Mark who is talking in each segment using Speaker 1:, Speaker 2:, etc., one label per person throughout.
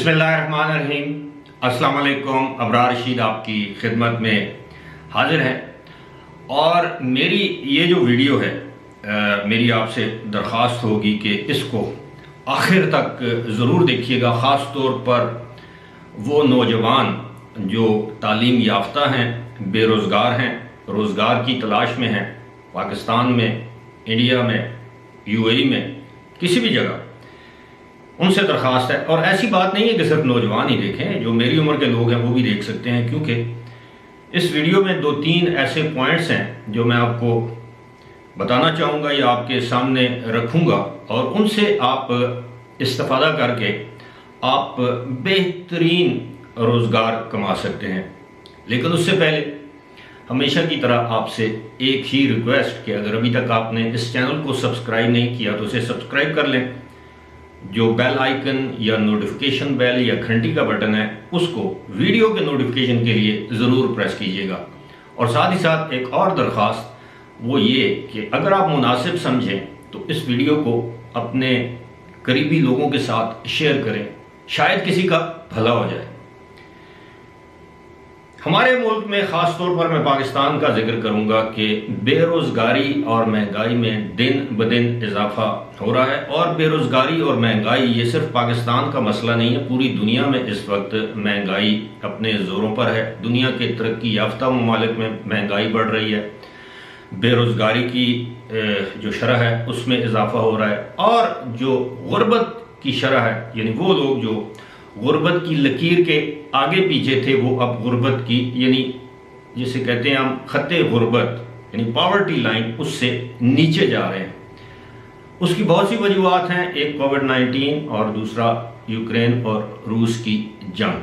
Speaker 1: بسم اللہ الرحمن الرحیم۔ السلام علیکم۔ ابرار رشید آپ کی خدمت میں حاضر ہے، اور میری یہ جو ویڈیو ہے میری آپ سے درخواست ہوگی کہ اس کو آخر تک ضرور دیکھیے گا، خاص طور پر وہ نوجوان جو تعلیم یافتہ ہیں، بے روزگار ہیں، روزگار کی تلاش میں ہیں، پاکستان میں، انڈیا میں، یو اے ای میں، کسی بھی جگہ ان سے درخواست ہے۔ اور ایسی بات نہیں ہے کہ صرف نوجوان ہی دیکھیں، جو میری عمر کے لوگ ہیں وہ بھی دیکھ سکتے ہیں، کیونکہ اس ویڈیو میں 2-3 ایسے پوائنٹس ہیں جو میں آپ کو بتانا چاہوں گا یا آپ کے سامنے رکھوں گا، اور ان سے آپ استفادہ کر کے آپ بہترین روزگار کما سکتے ہیں۔ لیکن اس سے پہلے ہمیشہ کی طرح آپ سے ایک ہی ریکویسٹ کہ اگر ابھی تک آپ نے اس چینل کو سبسکرائب نہیں کیا تو اسے سبسکرائب کر لیں، جو بیل آئیکن یا نوٹیفیکیشن بیل یا گھنٹی کا بٹن ہے اس کو ویڈیو کے نوٹیفیکیشن کے لیے ضرور پریس کیجیے گا۔ اور ساتھ ہی ساتھ ایک اور درخواست وہ یہ کہ اگر آپ مناسب سمجھیں تو اس ویڈیو کو اپنے قریبی لوگوں کے ساتھ شیئر کریں، شاید کسی کا بھلا ہو جائے۔ ہمارے ملک میں خاص طور پر میں پاکستان کا ذکر کروں گا کہ بے روزگاری اور مہنگائی میں دن بدن اضافہ ہو رہا ہے، اور بے روزگاری اور مہنگائی یہ صرف پاکستان کا مسئلہ نہیں ہے، پوری دنیا میں اس وقت مہنگائی اپنے زوروں پر ہے۔ دنیا کے ترقی یافتہ ممالک میں مہنگائی بڑھ رہی ہے، بے روزگاری کی جو شرح ہے اس میں اضافہ ہو رہا ہے، اور جو غربت کی شرح ہے، یعنی وہ لوگ جو غربت کی لکیر کے آگے پیچھے تھے وہ اب غربت کی یعنی جسے کہتے ہیں ہم خط غربت یعنی پاورٹی لائن اس سے نیچے جا رہے ہیں۔ اس کی بہت سی وجوہات ہیں، ایک کووڈ-19 اور دوسرا یوکرین اور روس کی جنگ،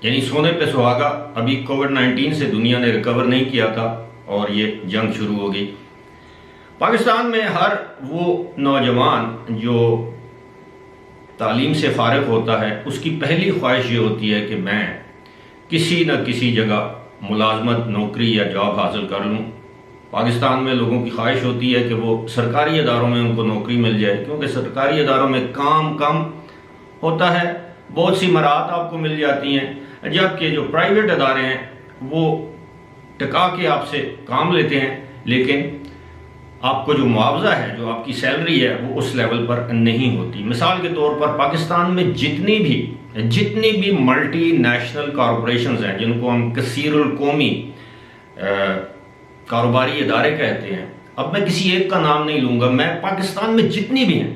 Speaker 1: یعنی سونے پہ سہاگا۔ ابھی کووڈ-19 سے دنیا نے ریکور نہیں کیا تھا اور یہ جنگ شروع ہو گئی۔ پاکستان میں ہر وہ نوجوان جو تعلیم سے فارغ ہوتا ہے اس کی پہلی خواہش یہ ہوتی ہے کہ میں کسی نہ کسی جگہ ملازمت، نوکری یا جاب حاصل کر لوں۔ پاکستان میں لوگوں کی خواہش ہوتی ہے کہ وہ سرکاری اداروں میں ان کو نوکری مل جائے، کیونکہ سرکاری اداروں میں کام کم ہوتا ہے، بہت سی مراحت آپ کو مل جاتی ہیں، جبکہ جو پرائیویٹ ادارے ہیں وہ ٹکا کے آپ سے کام لیتے ہیں، لیکن آپ کو جو معاوضہ ہے، جو آپ کی سیلری ہے، وہ اس لیول پر نہیں ہوتی۔ مثال کے طور پر پاکستان میں جتنی بھی ملٹی نیشنل کارپوریشنز ہیں، جن کو ہم کثیر القومی کاروباری ادارے کہتے ہیں، اب میں کسی ایک کا نام نہیں لوں گا، میں پاکستان میں جتنی بھی ہیں،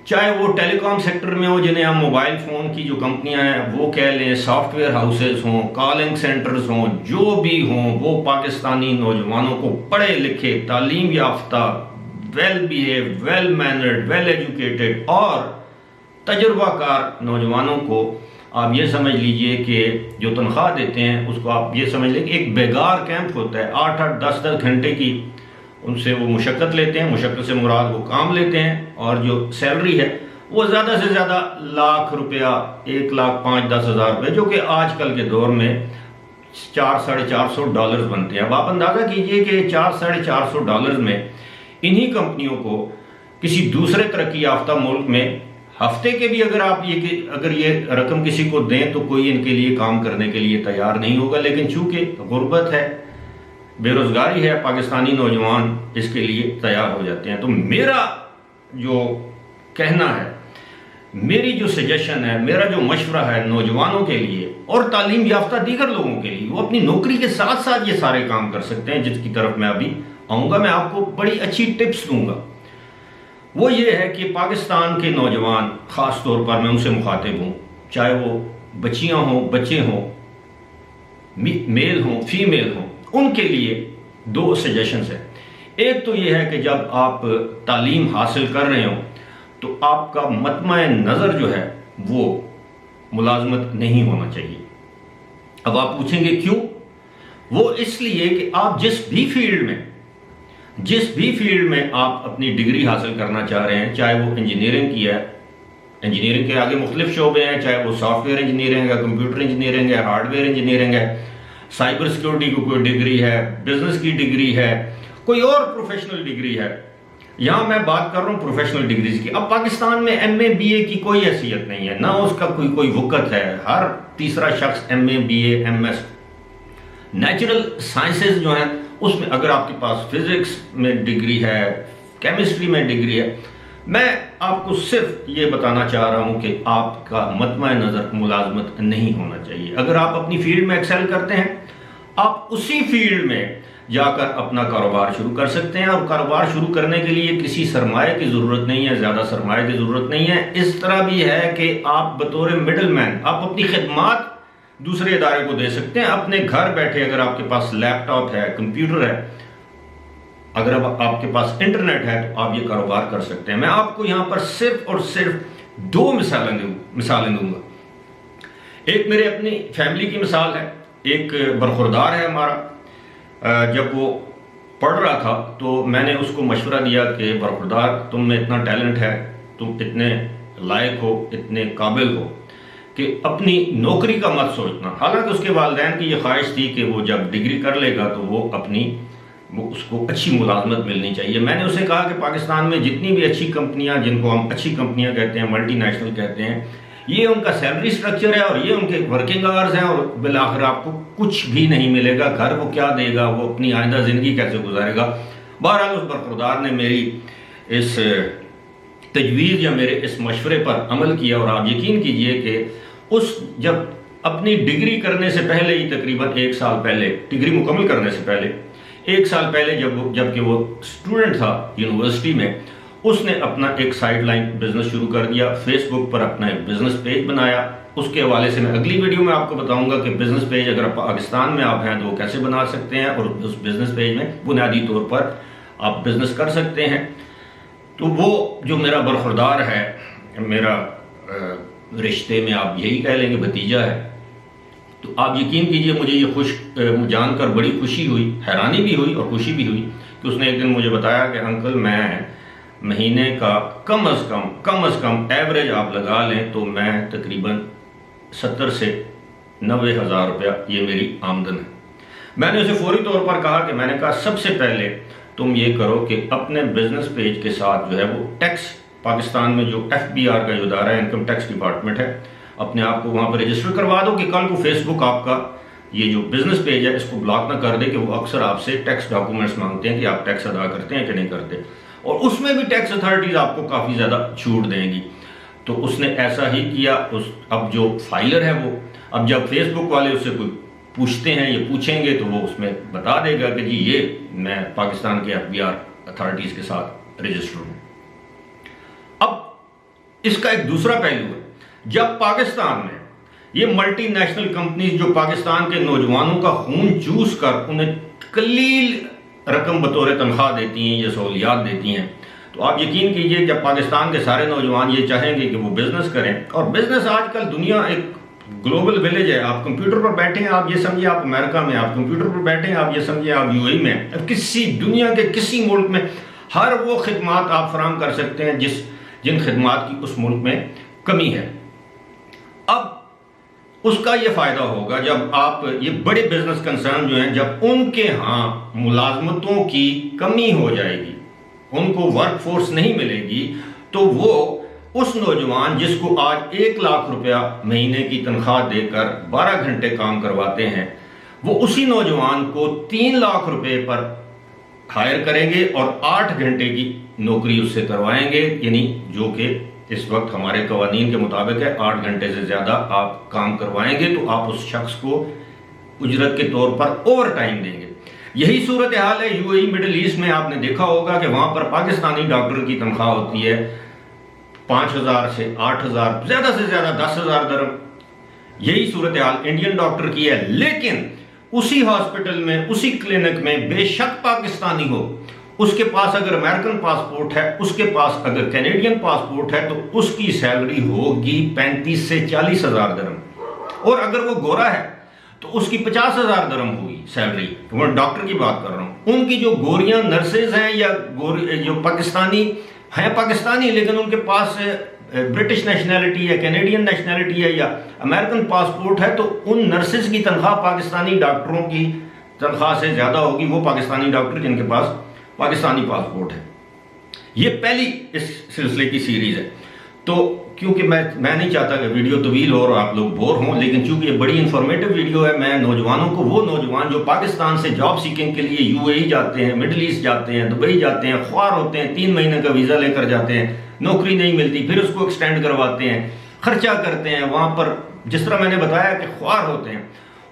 Speaker 1: چاہے وہ ٹیلی کام سیکٹر میں ہو جنہیں ہم موبائل فون کی جو کمپنیاں ہیں وہ کہہ لیں، سافٹ ویئر ہاؤسز ہوں، کالنگ سینٹرز ہوں، جو بھی ہوں، وہ پاکستانی نوجوانوں کو پڑھے لکھے، تعلیم یافتہ، well behave, well mannered, well educated اور تجربہ کار نوجوانوں کو آپ یہ سمجھ لیجئے کہ جو تنخواہ دیتے ہیں اس کو آپ یہ سمجھ لیں کہ ایک بیگار کیمپ ہوتا ہے، 8-8 10-10 گھنٹے کی ان سے وہ مشقت لیتے ہیں، مشقت سے مراد وہ کام لیتے ہیں، اور جو سیلری ہے وہ زیادہ سے زیادہ لاکھ روپیہ، 1,05,10,000 روپے، جو کہ آج کل کے دور میں $400-450 بنتے ہیں۔ اب آپ اندازہ کیجئے کہ $400-450 میں انہی کمپنیوں کو کسی دوسرے ترقی یافتہ ملک میں ہفتے کے بھی اگر یہ رقم کسی کو دیں تو کوئی ان کے لیے کام کرنے کے لیے تیار نہیں ہوگا، لیکن چونکہ غربت ہے، بے روزگاری ہے، پاکستانی نوجوان اس کے لیے تیار ہو جاتے ہیں۔ تو میرا جو کہنا ہے، میری جو سجیشن ہے، میرا جو مشورہ ہے نوجوانوں کے لیے اور تعلیم یافتہ دیگر لوگوں کے لیے، وہ اپنی نوکری کے ساتھ ساتھ یہ سارے کام کر سکتے ہیں، جس کی طرف میں ابھی آؤں گا۔ میں آپ کو بڑی اچھی ٹپس دوں گا۔ وہ یہ ہے کہ پاکستان کے نوجوان، خاص طور پر میں ان سے مخاطب ہوں، چاہے وہ بچیاں ہوں، بچے ہوں، میل ہوں، فیمیل ہوں، ان کے لیے 2 سجیشنز ہیں۔ ایک تو یہ ہے کہ جب آپ تعلیم حاصل کر رہے ہوں تو آپ کا مطمع نظر جو ہے وہ ملازمت نہیں ہونا چاہیے۔ اب آپ پوچھیں گے کیوں؟ وہ اس لیے کہ آپ جس بھی فیلڈ میں آپ اپنی ڈگری حاصل کرنا چاہ رہے ہیں، چاہے وہ انجینئرنگ کی ہے، انجینئرنگ کے آگے مختلف شعبے ہیں، چاہے وہ سافٹ ویئر انجینئرنگ ہے، کمپیوٹر انجینئرنگ ہے، ہارڈ ویئر انجینئرنگ ہے، سائبر سیکیورٹی کو کوئی ڈگری ہے، بزنس کی ڈگری ہے، کوئی اور پروفیشنل ڈگری ہے، یہاں میں بات کر رہا ہوں پروفیشنل ڈگریز کی. اب پاکستان میں ایم اے بی اے کی کوئی حیثیت نہیں ہے، نہ اس کا کوئی وقت ہے. ہر تیسرا شخص M A B A M S. Natural sciences جو ہیں اس میں اگر آپ کے پاس فزکس میں ڈگری ہے، کیمسٹری میں ڈگری ہے، میں آپ کو صرف یہ بتانا چاہ رہا ہوں کہ آپ کا مطمع نظر ملازمت نہیں ہونا چاہیے. اگر آپ اپنی فیلڈ میں ایکسل کرتے ہیں، آپ اسی فیلڈ میں جا کر اپنا کاروبار شروع کر سکتے ہیں. اور کاروبار شروع کرنے کے لیے کسی سرمایہ کی ضرورت نہیں ہے، زیادہ سرمایہ کی ضرورت نہیں ہے. اس طرح بھی ہے کہ آپ بطور مڈل مین آپ اپنی خدمات دوسرے ادارے کو دے سکتے ہیں. اپنے گھر بیٹھے اگر آپ کے پاس لیپ ٹاپ ہے، کمپیوٹر ہے، اگر آپ کے پاس انٹرنیٹ ہے تو آپ یہ کاروبار کر سکتے ہیں. میں آپ کو یہاں پر صرف اور صرف 2 مثالیں دوں گا. ایک میرے اپنی فیملی کی مثال ہے. ایک برخوردار ہے ہمارا، جب وہ پڑھ رہا تھا تو میں نے اس کو مشورہ دیا کہ برخوردار تم میں اتنا ٹیلنٹ ہے، تم اتنے لائق ہو، اتنے قابل ہو کہ اپنی نوکری کا مت سوچنا. حالانکہ اس کے والدین کی یہ خواہش تھی کہ وہ جب ڈگری کر لے گا تو وہ اس کو اچھی ملازمت ملنی چاہیے. میں نے اسے کہا کہ پاکستان میں جتنی بھی اچھی کمپنیاں، جن کو ہم اچھی کمپنیاں کہتے ہیں، ملٹی نیشنل کہتے ہیں، یہ ان کا سیلری سٹرکچر ہے اور یہ ان کے ورکنگ آورز ہیں، اور بالآخر آپ کو کچھ بھی نہیں ملے گا. گھر وہ کیا دے گا، وہ اپنی آئندہ زندگی کیسے گزارے گا. بہرحال اس برخوردار نے میری اس تجویز یا میرے اس مشورے پر عمل کیا، اور آپ یقین کیجئے کہ جب اپنی ڈگری کرنے سے پہلے ہی تقریباً 1 سال پہلے، ڈگری مکمل کرنے سے پہلے 1 سال پہلے جب کہ وہ اسٹوڈنٹ تھا یونیورسٹی میں، اس نے اپنا ایک سائیڈ لائن بزنس شروع کر دیا. فیس بک پر اپنا ایک بزنس پیج بنایا. اس کے حوالے سے میں اگلی ویڈیو میں آپ کو بتاؤں گا کہ بزنس پیج اگر پاکستان میں آپ ہیں تو وہ کیسے بنا سکتے ہیں، اور اس بزنس پیج میں بنیادی طور پر آپ بزنس کر سکتے ہیں. تو وہ جو میرا برخوردار ہے، میرا رشتے میں آپ یہی کہہ لیں کہ بھتیجا ہے، تو آپ یقین کیجئے مجھے یہ جان کر بڑی خوشی ہوئی، حیرانی بھی ہوئی اور خوشی بھی ہوئی کہ اس نے ایک دن مجھے بتایا کہ انکل میں مہینے کا کم از کم ایوریج آپ لگا لیں تو میں تقریباً 70 سے 90 ہزار روپیہ یہ میری آمدن ہے. میں نے اسے فوری طور پر کہا کہ میں نے کہا سب سے پہلے تم یہ کرو کہ اپنے بزنس پیج کے ساتھ جو ہے وہ ٹیکس، پاکستان میں جو FBR کا جو ادارہ ہے، انکم ٹیکس ڈپارٹمنٹ ہے، اپنے آپ کو وہاں پر رجسٹر کروا دو کہ کل کو فیس بک آپ کا یہ جو بزنس پیج ہے اس کو بلاک نہ کر دے، کہ وہ اکثر آپ سے ٹیکس ڈاکومنٹس مانگتے ہیں کہ آپ ٹیکس ادا کرتے ہیں کہ نہیں کرتے، اور اس میں بھی ٹیکس اتھارٹیز آپ کو کافی زیادہ چھوٹ دیں گی. تو اس نے ایسا ہی کیا. اب جو فائلر ہے وہ، اب جب فیس بک والے اس سے کوئی پوچھتے ہیں، یہ پوچھیں گے تو وہ اس میں بتا دے گا کہ جی یہ میں پاکستان کے FBR اتھارٹیز کے ساتھ رجسٹر ہوں. اب اس کا ایک دوسرا پہلو ہے. جب پاکستان میں یہ ملٹی نیشنل کمپنیز جو پاکستان کے نوجوانوں کا خون چوس کر انہیں قلیل رقم بطور تنخواہ دیتی ہیں یا سہولیات دیتی ہیں، تو آپ یقین کیجئے جب پاکستان کے سارے نوجوان یہ چاہیں گے کہ وہ بزنس کریں، اور بزنس آج کل دنیا ایک گلوبل ویلیج ہے. آپ کمپیوٹر پر بیٹھے ہیں، آپ یہ سمجھیں آپ امریکہ میں، آپ کمپیوٹر پر بیٹھے ہیں، آپ یہ سمجھیں آپ UAE میں، کسی دنیا کے کسی ملک میں ہر وہ خدمات آپ فراہم کر سکتے ہیں جن خدمات کی اس ملک میں کمی ہے. اب اس کا یہ فائدہ ہوگا جب آپ یہ بڑے بزنس کنسرن جو ہیں، جب ان کے ہاں ملازمتوں کی کمی ہو جائے گی، ان کو ورک فورس نہیں ملے گی، تو وہ اس نوجوان جس کو آج 1 لاکھ روپیہ مہینے کی تنخواہ دے کر 12 گھنٹے کام کرواتے ہیں، وہ اسی نوجوان کو 3 لاکھ روپے پر ہائر کریں گے اور 8 گھنٹے کی نوکری اس سے کروائیں گے. یعنی جو کہ اس وقت ہمارے قوانین کے مطابق ہے 8 گھنٹے سے زیادہ آپ کام کروائیں گے تو آپ اس شخص کو اجرت کے طور پر اوور ٹائم دیں گے. یہی صورتحال ہے UAE مڈل ایسٹ میں. آپ نے دیکھا ہوگا کہ وہاں پر پاکستانی ڈاکٹر کی تنخواہ ہوتی ہے 5,000 سے 8,000، زیادہ سے زیادہ 10,000 درہم. یہی صورتحال انڈین ڈاکٹر کی ہے. لیکن اسی ہاسپٹل میں، اسی کلینک میں بے شک پاکستانی ہو، اس کے پاس اگر امریکن پاسپورٹ ہے، اس کے پاس اگر کینیڈین پاسپورٹ ہے، تو اس کی سیلری ہوگی 35 سے 40 ہزار درہم. اور اگر وہ گورا ہے تو اس کی 50,000 درہم ہوگی سیلری. میں ڈاکٹر کی بات کر رہا ہوں. ان کی جو گوریاں نرسز ہیں یا جو پاکستانی ہیں، پاکستانی لیکن ان کے پاس برٹش نیشنلٹی ہے، کینیڈین نیشنلٹی ہے یا امریکن پاسپورٹ ہے، تو ان نرسز کی تنخواہ پاکستانی ڈاکٹروں کی تنخواہ سے زیادہ ہوگی. وہ پاکستانی ڈاکٹر جن کے پاس پاکستانی پاسپورٹ ہے. یہ پہلی اس سلسلے کی سیریز ہے. تو کیونکہ میں نہیں چاہتا کہ ویڈیو طویل ہو اور آپ لوگ بور ہوں، لیکن چونکہ یہ بڑی انفارمیٹو ویڈیو ہے، میں نوجوانوں کو، وہ نوجوان جو پاکستان سے جاب سیکنگ کے لیے UAE جاتے ہیں، مڈل ایسٹ جاتے ہیں، دبئی جاتے ہیں، خوار ہوتے ہیں، 3 مہینے کا ویزا لے کر جاتے ہیں، نوکری نہیں ملتی، پھر اس کو ایکسٹینڈ کرواتے ہیں، خرچہ کرتے ہیں وہاں پر، جس طرح میں نے بتایا کہ خوار ہوتے ہیں،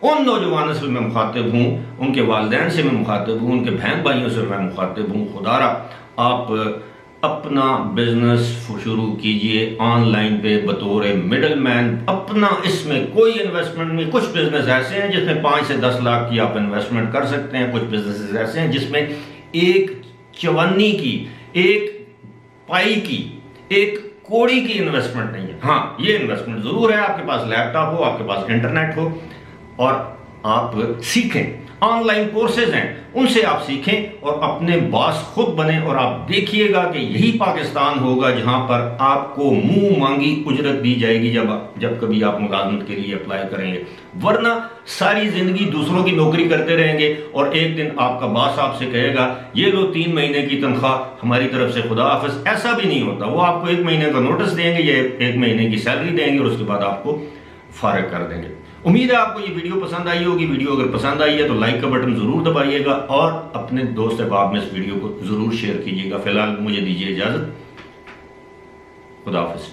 Speaker 1: ان نوجوانوں سے میں مخاطب ہوں، ان کے والدین سے میں مخاطب ہوں، ان کے بہن بھائیوں سے میں مخاطب ہوں. خدا را آپ اپنا بزنس شروع کیجئے آن لائن پہ بطور مڈل مین. اپنا اس میں کوئی انویسٹمنٹ نہیں. کچھ بزنس ایسے ہیں جس میں 5 سے 10 لاکھ کی آپ انویسٹمنٹ کر سکتے ہیں. کچھ بزنس ایسے ہیں جس میں ایک چونی کی، ایک پائی کی، ایک کوڑی کی انویسٹمنٹ نہیں ہے. ہاں یہ انویسٹمنٹ ضرور ہے، آپ کے پاس لیپ ٹاپ ہو، آپ کے پاس انٹرنیٹ ہو اور آپ سیکھیں. آن لائن کورسز ہیں، ان سے آپ سیکھیں اور اپنے باس خود بنیں، اور آپ دیکھیے گا کہ یہی پاکستان ہوگا جہاں پر آپ کو منہ مانگی اجرت دی جائے گی جب کبھی آپ ملازمت کے لیے اپلائی کریں گے. ورنہ ساری زندگی دوسروں کی نوکری کرتے رہیں گے اور ایک دن آپ کا باس آپ سے کہے گا یہ لو 3 مہینے کی تنخواہ ہماری طرف سے، خدا حافظ. ایسا بھی نہیں ہوتا. وہ آپ کو 1 مہینے کا نوٹس دیں گے یا 1 مہینے کی سیلری دیں گے اور اس کے بعد آپ کو فارغ کر دیں گے. امید ہے آپ کو یہ ویڈیو پسند آئی ہوگی. ویڈیو اگر پسند آئی ہے تو لائک کا بٹن ضرور دبائیے گا اور اپنے دوست احباب میں اس ویڈیو کو ضرور شیئر کیجیے گا. فی الحال مجھے دیجیے اجازت. خدا حافظ.